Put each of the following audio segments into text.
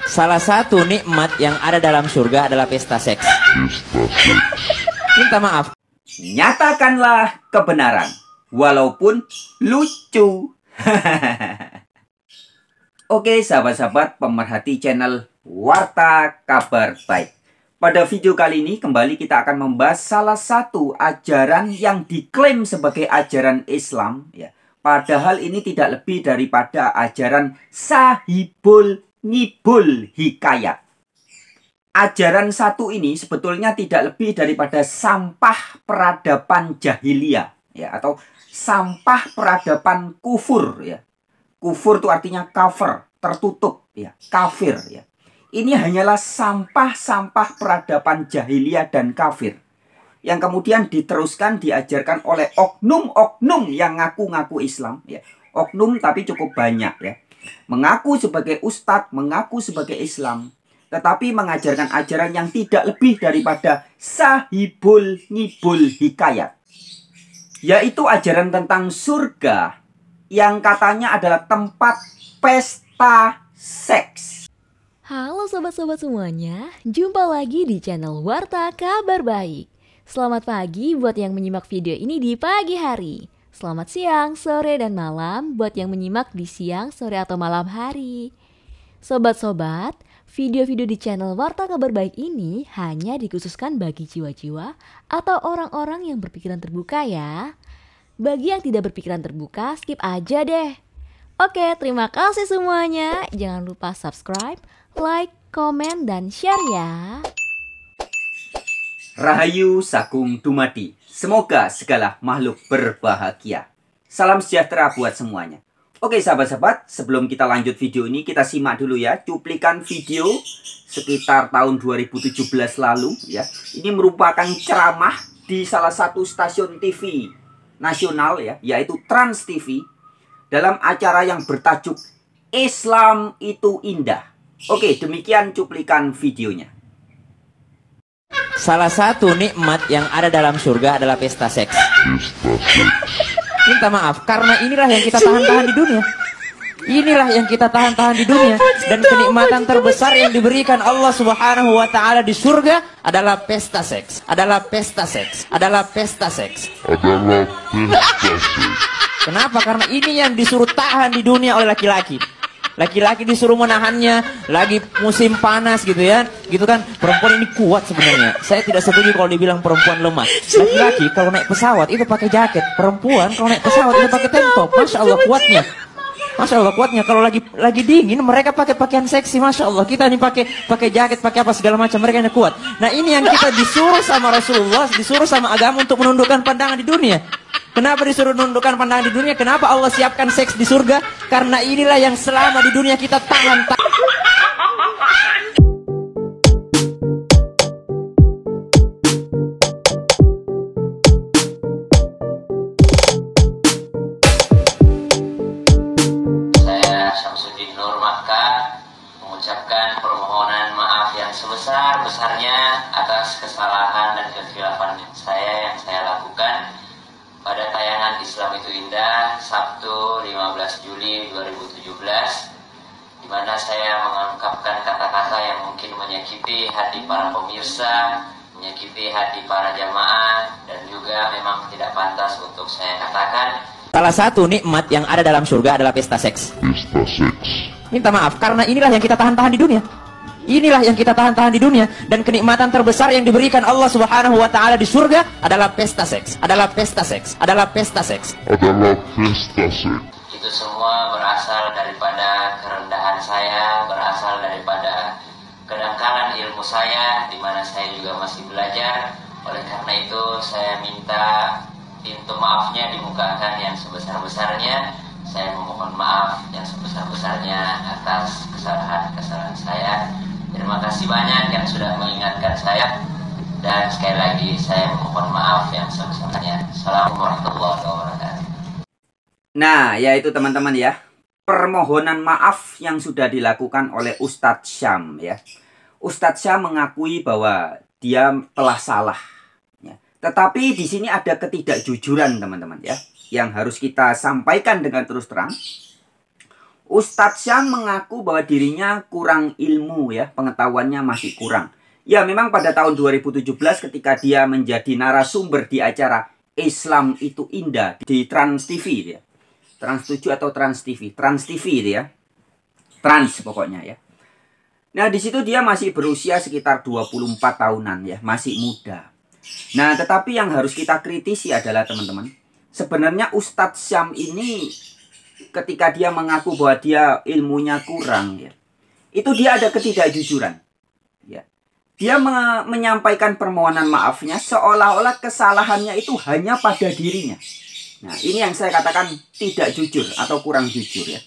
Salah satu nikmat yang ada dalam surga adalah pesta seks. Minta maaf. Nyatakanlah kebenaran, walaupun lucu. Oke sahabat-sahabat pemerhati channel Warta Kabar Baik. Pada video kali ini kembali kita akan membahas salah satu ajaran yang diklaim sebagai ajaran Islam, ya. Padahal ini tidak lebih daripada ajaran Sahibul Ngibul Hikayat. Ajaran satu ini sebetulnya tidak lebih daripada sampah peradaban jahiliyah, ya, atau sampah peradaban kufur, ya. Kufur itu artinya kafir, tertutup, ya, kafir, ya. Ini hanyalah sampah-sampah peradaban jahiliyah dan kafir yang kemudian diteruskan diajarkan oleh oknum-oknum yang ngaku-ngaku Islam, ya. Oknum tapi cukup banyak, ya. Mengaku sebagai ustadz, mengaku sebagai Islam, tetapi mengajarkan ajaran yang tidak lebih daripada Sahibul Ngibul Hikayat, yaitu ajaran tentang surga yang katanya adalah tempat pesta seks. Halo sobat-sobat semuanya, jumpa lagi di channel Warta Kabar Baik. Selamat pagi buat yang menyimak video ini di pagi hari. Selamat siang, sore, dan malam buat yang menyimak di siang, sore, atau malam hari. Sobat-sobat, video-video di channel Warta Kabar Baik ini hanya dikhususkan bagi jiwa-jiwa atau orang-orang yang berpikiran terbuka ya. Bagi yang tidak berpikiran terbuka, skip aja deh. Oke, terima kasih semuanya. Jangan lupa subscribe, like, komen, dan share ya. Rahayu Sagung Dumadi. Semoga segala makhluk berbahagia. Salam sejahtera buat semuanya. Oke sahabat-sahabat, sebelum kita lanjut video ini, kita simak dulu ya cuplikan video sekitar tahun 2017 lalu, ya. Ini merupakan ceramah di salah satu stasiun TV nasional, ya, yaitu Trans TV, dalam acara yang bertajuk Islam itu Indah. Oke, demikian cuplikan videonya. Salah satu nikmat yang ada dalam surga adalah pesta seks. Minta maaf, karena inilah yang kita tahan-tahan di dunia. Inilah yang kita tahan-tahan di dunia. Dan kenikmatan terbesar yang diberikan Allah Subhanahu wa Ta'ala di surga adalah pesta seks. Adalah pesta seks. Adalah pesta seks. Adalah pesta seks. Kenapa? Karena ini yang disuruh tahan di dunia oleh laki-laki. Laki-laki disuruh menahannya, lagi musim panas gitu ya. Gitu kan, perempuan ini kuat sebenarnya. Saya tidak setuju kalau dibilang perempuan lemah. Laki-laki kalau naik pesawat itu pakai jaket. Perempuan kalau naik pesawat itu pakai tank top. Masya Allah kuatnya. Masya Allah kuatnya. Kalau lagi dingin mereka pakai pakaian seksi. Masya Allah, kita ini pakai jaket, pakai apa segala macam, mereka ini kuat. Nah, ini yang kita disuruh sama Rasulullah, disuruh sama agama untuk menundukkan pandangan di dunia. Kenapa disuruh menundukkan pandangan di dunia? Kenapa Allah siapkan seks di surga? Karena inilah yang selama di dunia kita tahan. Mengucapkan permohonan maaf yang sebesar-besarnya atas kesalahan dan kekhilafan saya yang saya lakukan pada tayangan Islam itu Indah Sabtu 15 Juli 2017, di mana saya mengungkapkan kata-kata yang mungkin menyakiti hati para pemirsa, menyakiti hati para jamaah, dan juga memang tidak pantas untuk saya katakan. Salah satu nikmat yang ada dalam surga adalah pesta seks. Pesta seks. Minta maaf, karena inilah yang kita tahan-tahan di dunia. Inilah yang kita tahan-tahan di dunia. Dan kenikmatan terbesar yang diberikan Allah Subhanahu wa Ta'ala di surga adalah pesta seks. Adalah pesta seks. Adalah pesta seks. Adalah pesta seks. Itu semua berasal daripada kerendahan saya, berasal daripada kedangkalan ilmu saya, di mana saya juga masih belajar. Oleh karena itu saya minta pintu maafnya dibukakan yang sebesar-besarnya. Saya memohon maaf yang sebesar-besarnya atas kesalahan-kesalahan saya. Terima kasih banyak yang sudah mengingatkan saya. Dan sekali lagi saya memohon maaf yang sebesar-besarnya. Assalamualaikum warahmatullahi wabarakatuh. Nah, yaitu teman-teman ya, permohonan maaf yang sudah dilakukan oleh Ustadz Syam, ya. Ustadz Syam mengakui bahwa dia telah salah, ya. Tetapi di sini ada ketidakjujuran teman-teman ya, yang harus kita sampaikan dengan terus terang. Ustadz Syam mengaku bahwa dirinya kurang ilmu ya, pengetahuannya masih kurang. Ya memang pada tahun 2017 ketika dia menjadi narasumber di acara Islam itu Indah di Trans TV ya. Trans 7 atau Trans TV? Trans TV itu ya. Trans pokoknya ya. Nah di situ dia masih berusia sekitar 24 tahunan ya, masih muda. Nah tetapi yang harus kita kritisi adalah teman-teman, sebenarnya Ustadz Syam ini ketika dia mengaku bahwa dia ilmunya kurang ya, itu dia ada ketidakjujuran ya. Dia menyampaikan permohonan maafnya seolah-olah kesalahannya itu hanya pada dirinya. Nah ini yang saya katakan tidak jujur atau kurang jujur ya.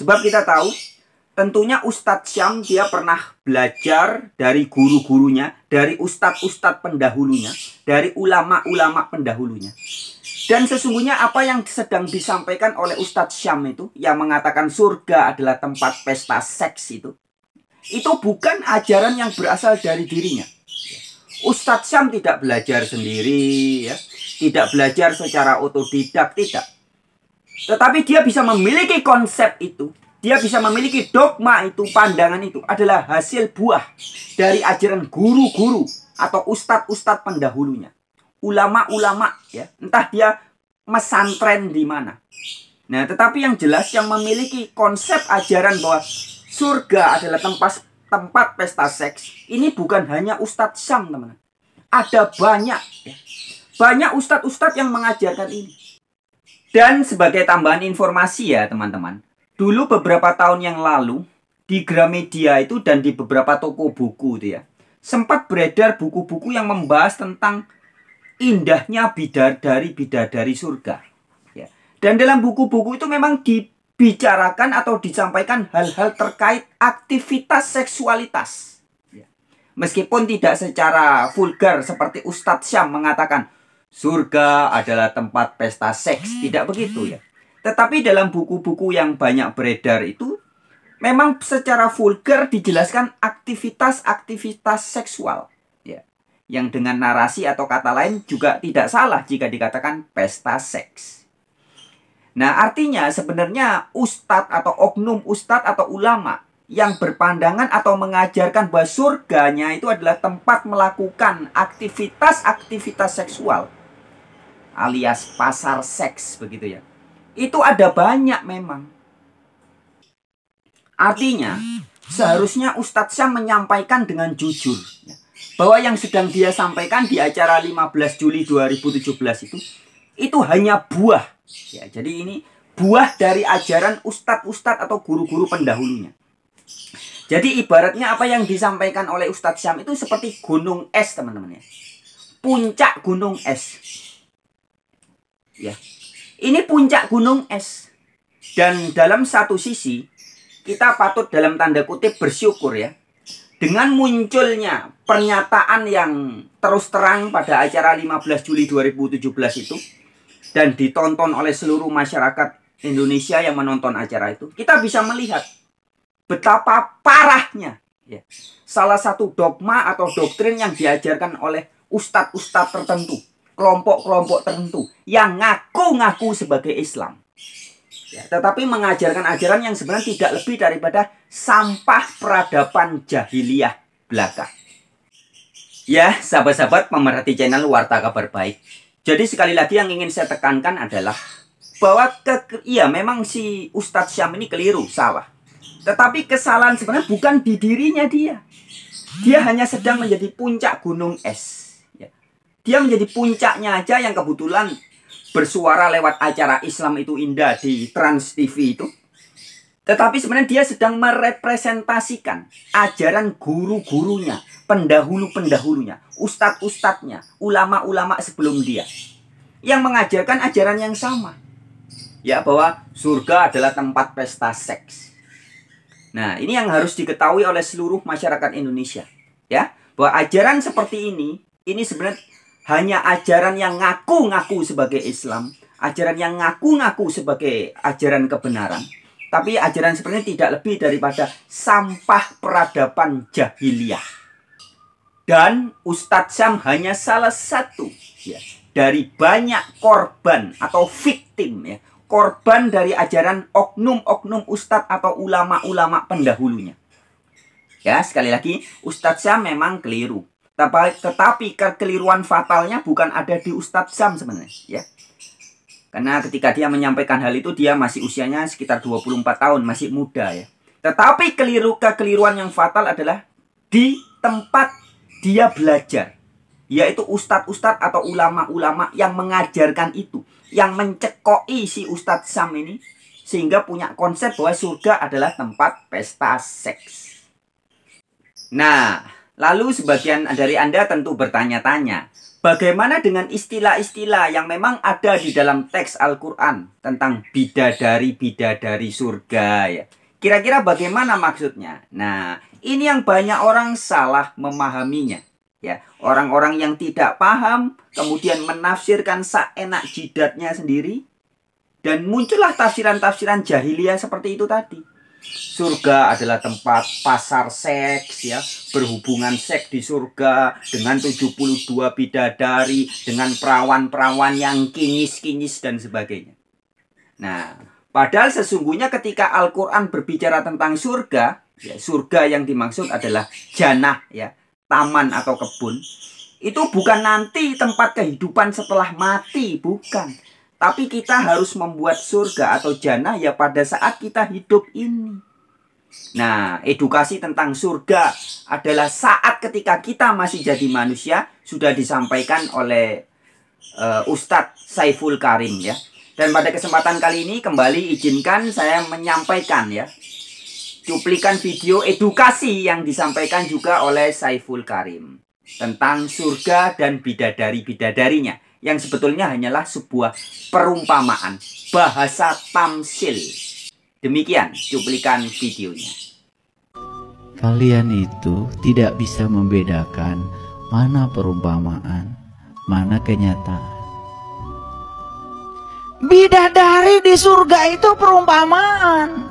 Sebab kita tahu tentunya Ustadz Syam dia pernah belajar dari guru-gurunya, dari ustadz-ustadz pendahulunya, dari ulama-ulama pendahulunya. Dan sesungguhnya apa yang sedang disampaikan oleh Ustadz Syam itu, yang mengatakan surga adalah tempat pesta seks itu bukan ajaran yang berasal dari dirinya. Ustadz Syam tidak belajar sendiri, ya, tidak belajar secara otodidak, tidak. Tetapi dia bisa memiliki konsep itu, dia bisa memiliki dogma itu, pandangan itu adalah hasil buah dari ajaran guru-guru atau ustadz-ustadz pendahulunya. Ulama-ulama ya, entah dia mesantren di mana. Nah, tetapi yang jelas yang memiliki konsep ajaran bahwa surga adalah tempat pesta seks, ini bukan hanya Ustadz Syam, teman-teman. Ada banyak ya. Banyak ustadz-ustadz yang mengajarkan ini. Dan sebagai tambahan informasi ya, teman-teman. Dulu beberapa tahun yang lalu di Gramedia itu dan di beberapa toko buku itu ya, sempat beredar buku-buku yang membahas tentang indahnya bidadari surga. Ya. Dan dalam buku-buku itu memang dibicarakan atau disampaikan hal-hal terkait aktivitas seksualitas. Ya. Meskipun tidak secara vulgar seperti Ustadz Syam mengatakan surga adalah tempat pesta seks, tidak begitu ya. Tetapi dalam buku-buku yang banyak beredar itu memang secara vulgar dijelaskan aktivitas-aktivitas seksual. Yang dengan narasi atau kata lain juga tidak salah jika dikatakan pesta seks. Nah artinya sebenarnya ustadz atau oknum ustadz atau ulama yang berpandangan atau mengajarkan bahwa surganya itu adalah tempat melakukan aktivitas-aktivitas seksual alias pasar seks begitu ya. Itu ada banyak memang. Artinya seharusnya Ustadz Syam menyampaikan dengan jujur ya, bahwa yang sedang dia sampaikan di acara 15 Juli 2017 itu hanya buah. Ya, jadi ini buah dari ajaran ustadz-ustadz atau guru-guru pendahulunya. Jadi ibaratnya apa yang disampaikan oleh Ustadz Syam itu seperti gunung es, teman-teman ya. Puncak gunung es. Ya. Ini puncak gunung es. Dan dalam satu sisi kita patut dalam tanda kutip bersyukur ya. Dengan munculnya pernyataan yang terus terang pada acara 15 Juli 2017 itu dan ditonton oleh seluruh masyarakat Indonesia yang menonton acara itu, kita bisa melihat betapa parahnya ya, salah satu dogma atau doktrin yang diajarkan oleh ustadz-ustadz tertentu, kelompok-kelompok tertentu yang ngaku-ngaku sebagai Islam. Ya, tetapi mengajarkan ajaran yang sebenarnya tidak lebih daripada sampah peradaban jahiliyah belaka. Ya, sahabat-sahabat pemerhati channel Warta Kabar Baik. Jadi sekali lagi yang ingin saya tekankan adalah bahwa iya memang si Ustadz Syam ini keliru, salah. Tetapi kesalahan sebenarnya bukan di dirinya dia. Dia hanya sedang menjadi puncak gunung es. Ya. Dia menjadi puncaknya aja yang kebetulan bersuara lewat acara Islam itu Indah di Trans TV itu. Tetapi sebenarnya dia sedang merepresentasikan ajaran guru-gurunya, pendahulu-pendahulunya, ustadz-ustadznya, ulama-ulama sebelum dia. Yang mengajarkan ajaran yang sama. Ya, bahwa surga adalah tempat pesta seks. Nah, ini yang harus diketahui oleh seluruh masyarakat Indonesia. Ya, bahwa ajaran seperti ini sebenarnya hanya ajaran yang ngaku-ngaku sebagai Islam, ajaran yang ngaku-ngaku sebagai ajaran kebenaran. Tapi ajaran sebenarnya tidak lebih daripada sampah peradaban jahiliyah. Dan Ustadz Syam hanya salah satu ya, dari banyak korban atau victim ya, korban dari ajaran oknum-oknum ustadz atau ulama-ulama pendahulunya. Ya, sekali lagi, Ustadz Syam memang keliru. Tetapi kekeliruan fatalnya bukan ada di Ustadz Syam sebenarnya, ya. Karena ketika dia menyampaikan hal itu, dia masih usianya sekitar 24 tahun, masih muda ya. Tetapi kekeliruan yang fatal adalah di tempat dia belajar. Yaitu ustadz-ustadz atau ulama-ulama yang mengajarkan itu. Yang mencekoi si Ustadz Syam ini. Sehingga punya konsep bahwa surga adalah tempat pesta seks. Nah, lalu sebagian dari Anda tentu bertanya-tanya, bagaimana dengan istilah-istilah yang memang ada di dalam teks Al-Quran tentang bidadari-bidadari surga ya? Kira-kira bagaimana maksudnya? Nah, ini yang banyak orang salah memahaminya. Ya, orang-orang yang tidak paham kemudian menafsirkan seenak jidatnya sendiri. Dan muncullah tafsiran-tafsiran jahiliyah seperti itu tadi. Surga adalah tempat pasar seks ya, berhubungan seks di surga dengan 72 bidadari, dengan perawan-perawan yang kinyis-kinyis dan sebagainya. Nah, padahal sesungguhnya ketika Al-Quran berbicara tentang surga, ya, surga yang dimaksud adalah jannah ya, taman atau kebun. Itu bukan nanti tempat kehidupan setelah mati, bukan. Tapi kita harus membuat surga atau jannah ya pada saat kita hidup ini. Nah, edukasi tentang surga adalah saat ketika kita masih jadi manusia. Sudah disampaikan oleh Ustadz Saiful Karim ya. Dan pada kesempatan kali ini kembali izinkan saya menyampaikan ya, cuplikan video edukasi yang disampaikan juga oleh Saiful Karim. Tentang surga dan bidadari-bidadarinya. Yang sebetulnya hanyalah sebuah perumpamaan, bahasa tamsil. Demikian cuplikan videonya. Kalian itu tidak bisa membedakan mana perumpamaan, mana kenyataan. Bidadari di surga itu perumpamaan.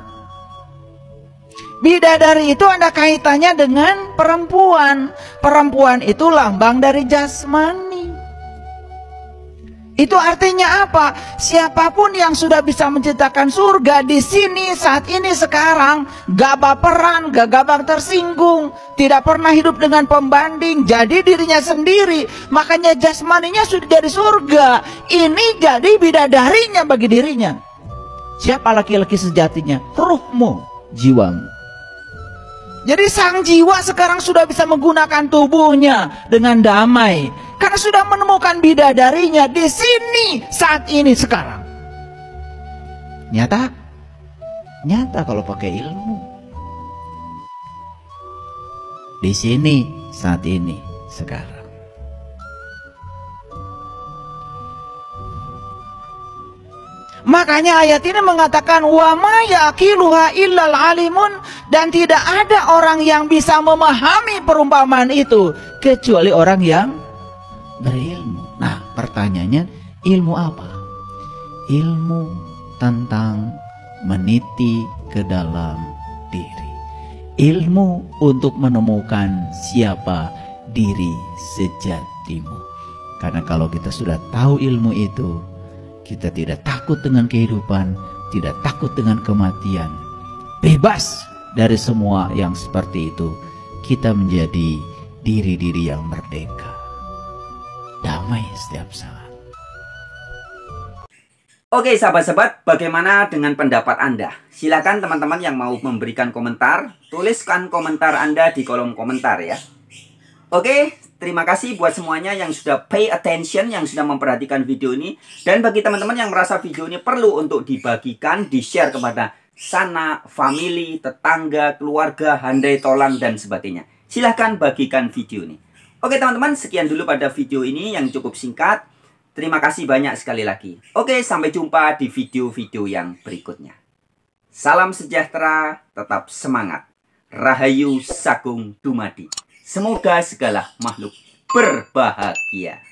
Bidadari itu ada kaitannya dengan perempuan. Perempuan itu lambang dari jasmani. Itu artinya apa? Siapapun yang sudah bisa menciptakan surga di sini, saat ini, sekarang, gak baperan, gak gampang tersinggung, tidak pernah hidup dengan pembanding, jadi dirinya sendiri, makanya jasmaninya sudah dari surga. Ini jadi bidadarinya bagi dirinya. Siapa laki-laki sejatinya? Ruhmu, jiwamu. Jadi sang jiwa sekarang sudah bisa menggunakan tubuhnya dengan damai. Karena sudah menemukan bidadarinya di sini, saat ini, sekarang. Nyata? Nyata kalau pakai ilmu. Di sini, saat ini, sekarang. Makanya ayat ini mengatakan wa ma yaqiluha illal alimun, dan tidak ada orang yang bisa memahami perumpamaan itu kecuali orang yang berilmu. Nah, pertanyaannya, ilmu apa? Ilmu tentang meniti ke dalam diri. Ilmu untuk menemukan siapa diri sejatimu. Karena kalau kita sudah tahu ilmu itu, kita tidak takut dengan kehidupan, tidak takut dengan kematian. Bebas dari semua yang seperti itu. Kita menjadi diri-diri yang merdeka. Damai setiap saat. Oke sahabat-sahabat, bagaimana dengan pendapat Anda? Silakan teman-teman yang mau memberikan komentar, tuliskan komentar Anda di kolom komentar ya. Oke, terima kasih buat semuanya yang sudah pay attention, yang sudah memperhatikan video ini. Dan bagi teman-teman yang merasa video ini perlu untuk dibagikan, di-share kepada sanak, family, tetangga, keluarga, handai tolan, dan sebagainya. Silahkan bagikan video ini. Oke teman-teman, sekian dulu pada video ini yang cukup singkat. Terima kasih banyak sekali lagi. Oke, sampai jumpa di video-video yang berikutnya. Salam sejahtera, tetap semangat. Rahayu Sagung Dumadi. Semoga segala makhluk berbahagia.